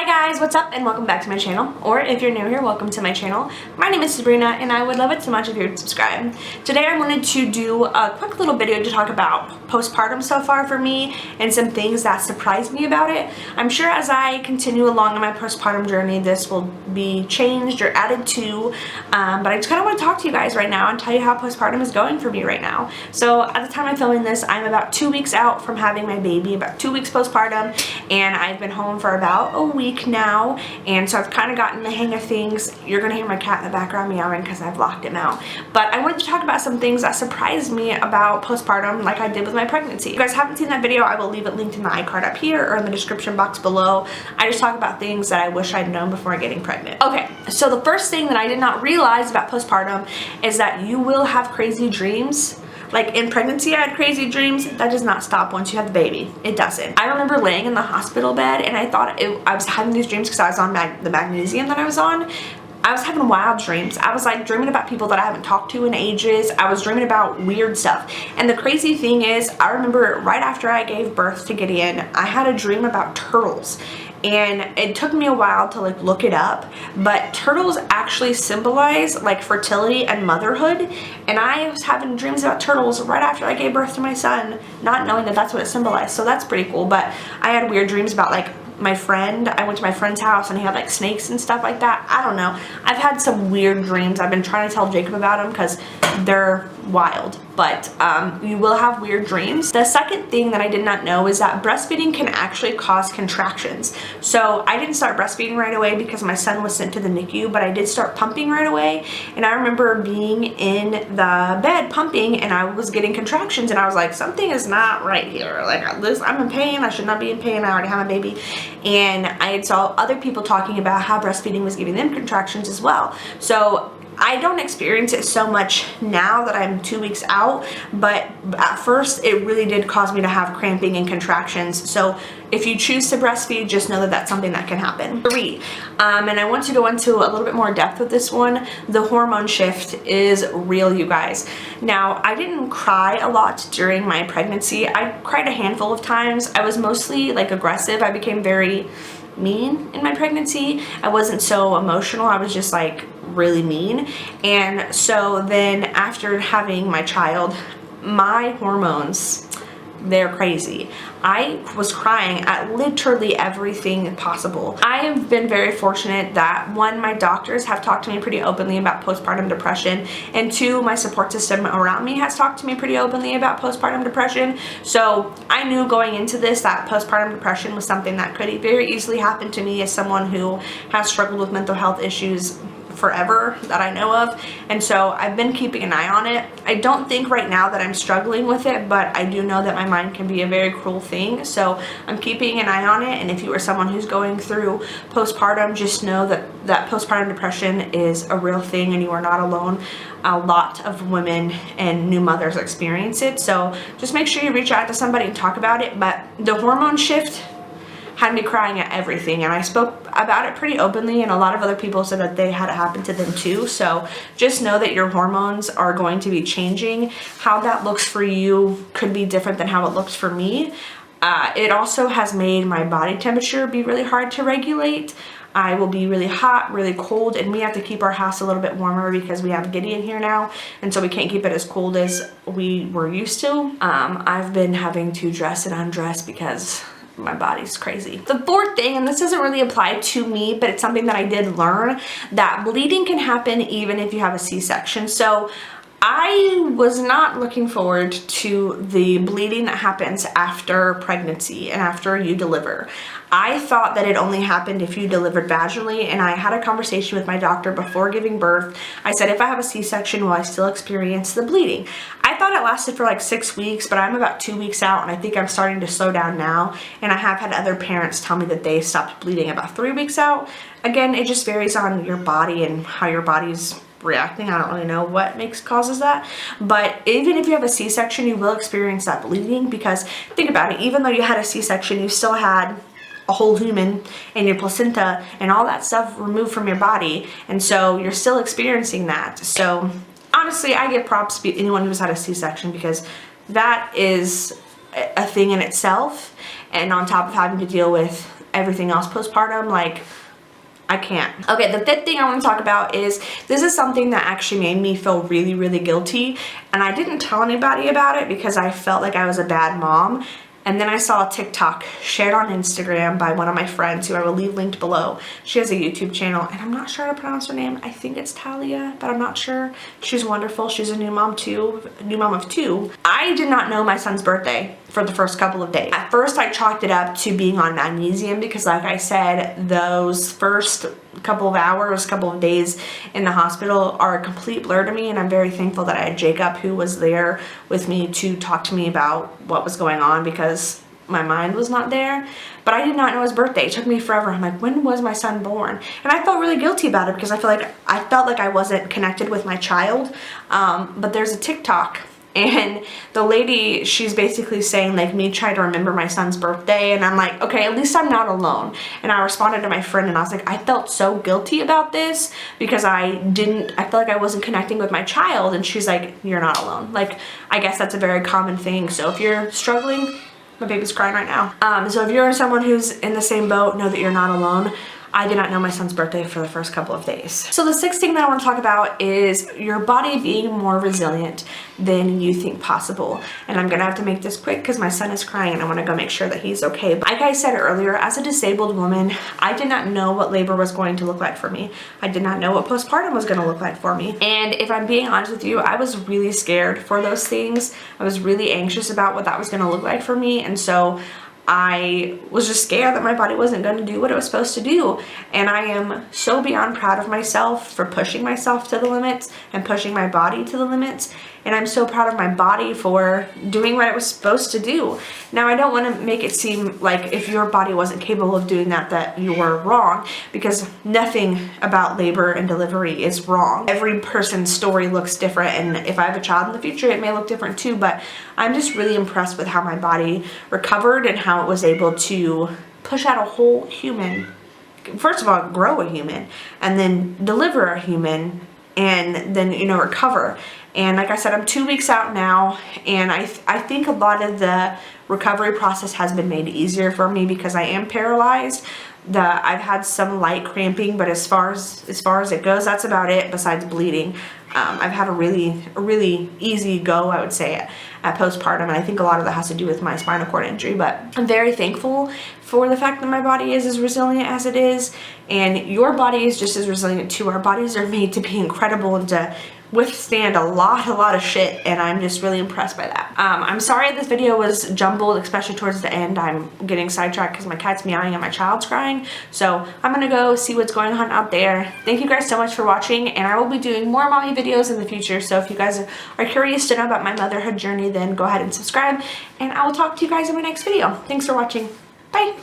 Hi guys, what's up and welcome back to my channel, or if you're new here, welcome to my channel. My name is Sabrina and I would love it so much if you would subscribe. Today I wanted to do a quick little video to talk about postpartum so far for me and some things that surprised me about it. I'm sure as I continue along on my postpartum journey this will be changed or added to, but I just kind of want to talk to you guys right now and tell you how postpartum is going for me right now. So at the time I'm filming this, I'm about 2 weeks out from having my baby, about 2 weeks postpartum, and I've been home for about a week now, and so I've kind of gotten the hang of things. You're gonna hear my cat in the background meowing because I've locked him out. But I wanted to talk about some things that surprised me about postpartum like I did with my pregnancy. If you guys haven't seen that video, I will leave it linked in the iCard up here or in the description box below. I just talk about things that I wish I'd known before getting pregnant. Okay, so the first thing that I did not realize about postpartum is that you will have crazy dreams. Like in pregnancy, I had crazy dreams. That does not stop once you have the baby. It doesn't. I remember laying in the hospital bed and I thought I was having these dreams because I was on the magnesium that I was on. I was having wild dreams. I was like dreaming about people that I haven't talked to in ages. I was dreaming about weird stuff. And the crazy thing is, I remember right after I gave birth to Gideon, I had a dream about turtles. And it took me a while to like look it up, but turtles actually symbolize like fertility and motherhood, and I was having dreams about turtles right after I gave birth to my son, not knowing that that's what it symbolized. So that's pretty cool. But I had weird dreams about like my friend. I went to my friend's house and he had like snakes and stuff like that. I don't know. I've had some weird dreams. I've been trying to tell Jacob about them because they're wild, but you will have weird dreams. The second thing that I did not know is that breastfeeding can actually cause contractions. So I didn't start breastfeeding right away because my son was sent to the NICU, but I did start pumping right away. And I remember being in the bed pumping and I was getting contractions and I was like, something is not right here. Like I'm in pain. I should not be in pain. I already have my baby. And I saw other people talking about how breastfeeding was giving them contractions as well. So I don't experience it so much now that I'm 2 weeks out, but at first it really did cause me to have cramping and contractions. So if you choose to breastfeed, just know that that's something that can happen. 3, and I want to go into a little bit more depth with this one. The hormone shift is real, you guys. Now, I didn't cry a lot during my pregnancy. I cried a handful of times. I was mostly like aggressive. I became very mean in my pregnancy. I wasn't so emotional. I was just like really mean. And so then after having my child, my hormones, they're crazy. I was crying at literally everything possible. I have been very fortunate that 1, my doctors have talked to me pretty openly about postpartum depression, and 2, my support system around me has talked to me pretty openly about postpartum depression. So I knew going into this that postpartum depression was something that could very easily happen to me as someone who has struggled with mental health issues forever that I know of, and so I've been keeping an eye on it. I don't think right now that I'm struggling with it, but I do know that my mind can be a very cruel thing, so I'm keeping an eye on it. And if you are someone who's going through postpartum, just know that postpartum depression is a real thing and you are not alone. A lot of women and new mothers experience it, so just make sure you reach out to somebody and talk about it. But the hormone shift had me crying at everything, and I spoke about it pretty openly, and a lot of other people said that they had it happen to them too. So just know that your hormones are going to be changing. How that looks for you could be different than how it looks for me. It also has made my body temperature be really hard to regulate. I will be really hot, really cold, and we have to keep our house a little bit warmer because we have Gideon here now, and so we can't keep it as cold as we were used to. I've been having to dress and undress because my body's crazy. The 4th thing, and this doesn't really apply to me, but it's something that I did learn, that bleeding can happen even if you have a C-section. So I was not looking forward to the bleeding that happens after pregnancy and after you deliver. I thought that it only happened if you delivered vaginally, and I had a conversation with my doctor before giving birth. I said, if I have a C-section, will I still experience the bleeding? I thought it lasted for like 6 weeks, but I'm about 2 weeks out, and I think I'm starting to slow down now. And I have had other parents tell me that they stopped bleeding about 3 weeks out. Again, it just varies on your body and how your body's reacting. I don't really know what causes that, but even if you have a C-section, you will experience that bleeding, because think about it, even though you had a C-section, you still had a whole human and your placenta and all that stuff removed from your body, and so you're still experiencing that. So honestly, I give props to anyone who's had a C-section, because that is a thing in itself, and on top of having to deal with everything else postpartum, like, I can't. Okay, the fifth thing I want to talk about is, this is something that actually made me feel really, really guilty, and I didn't tell anybody about it because I felt like I was a bad mom. And then I saw a TikTok shared on Instagram by one of my friends, who I will leave linked below. She has a YouTube channel, and I'm not sure how to pronounce her name. I think it's Talia, but I'm not sure. She's wonderful. She's a new mom too, a new mom of 2. I did not know my son's birthday for the first couple of days. At first, I chalked it up to being on magnesium because, like I said, those first couple of hours, couple of days in the hospital are a complete blur to me, and I'm very thankful that I had Jacob, who was there with me to talk to me about what was going on, because my mind was not there. But I did not know his birthday. It took me forever. I'm like, when was my son born? And I felt really guilty about it because I felt like I wasn't connected with my child. But there's a TikTok, and the lady, she's basically saying, like, me trying to remember my son's birthday, and I'm like, okay, at least I'm not alone. And I responded to my friend, and I was like, I felt so guilty about this because I felt like I wasn't connecting with my child. And she's like, you're not alone. Like, I guess that's a very common thing. So if you're struggling, my baby's crying right now. So if you're someone who's in the same boat, know that you're not alone. I did not know my son's birthday for the first couple of days. So the sixth thing that I want to talk about is your body being more resilient than you think possible. And I'm gonna have to make this quick because my son is crying and I want to go make sure that he's okay. But like I said earlier, as a disabled woman, I did not know what labor was going to look like for me. I did not know what postpartum was going to look like for me. And if I'm being honest with you, I was really scared for those things. I was really anxious about what that was going to look like for me. And so I was just scared that my body wasn't going to do what it was supposed to do. And I am so beyond proud of myself for pushing myself to the limits and pushing my body to the limits. And I'm so proud of my body for doing what it was supposed to do. Now, I don't want to make it seem like if your body wasn't capable of doing that, that you were wrong, because nothing about labor and delivery is wrong. Every person's story looks different, and if I have a child in the future, it may look different too, but I'm just really impressed with how my body recovered and how it was able to push out a whole human. First of all, grow a human, and then deliver a human, and then, you know, recover. And like I said, I'm 2 weeks out now, and I think a lot of the recovery process has been made easier for me because I am paralyzed. I've had some light cramping, but as far as it goes, that's about it besides bleeding. I've had a really easy go, I would say, at postpartum, and I think a lot of that has to do with my spinal cord injury. But I'm very thankful for the fact that my body is as resilient as it is, and your body is just as resilient too. Our bodies are made to be incredible and to withstand a lot of shit, and I'm just really impressed by that. I'm sorry this video was jumbled, especially towards the end. I'm getting sidetracked because my cat's meowing and my child's crying. So I'm gonna go see what's going on out there. Thank you guys so much for watching, and I will be doing more mommy videos in the future. So if you guys are curious to know about my motherhood journey, then go ahead and subscribe, and I will talk to you guys in my next video. Thanks for watching. Bye.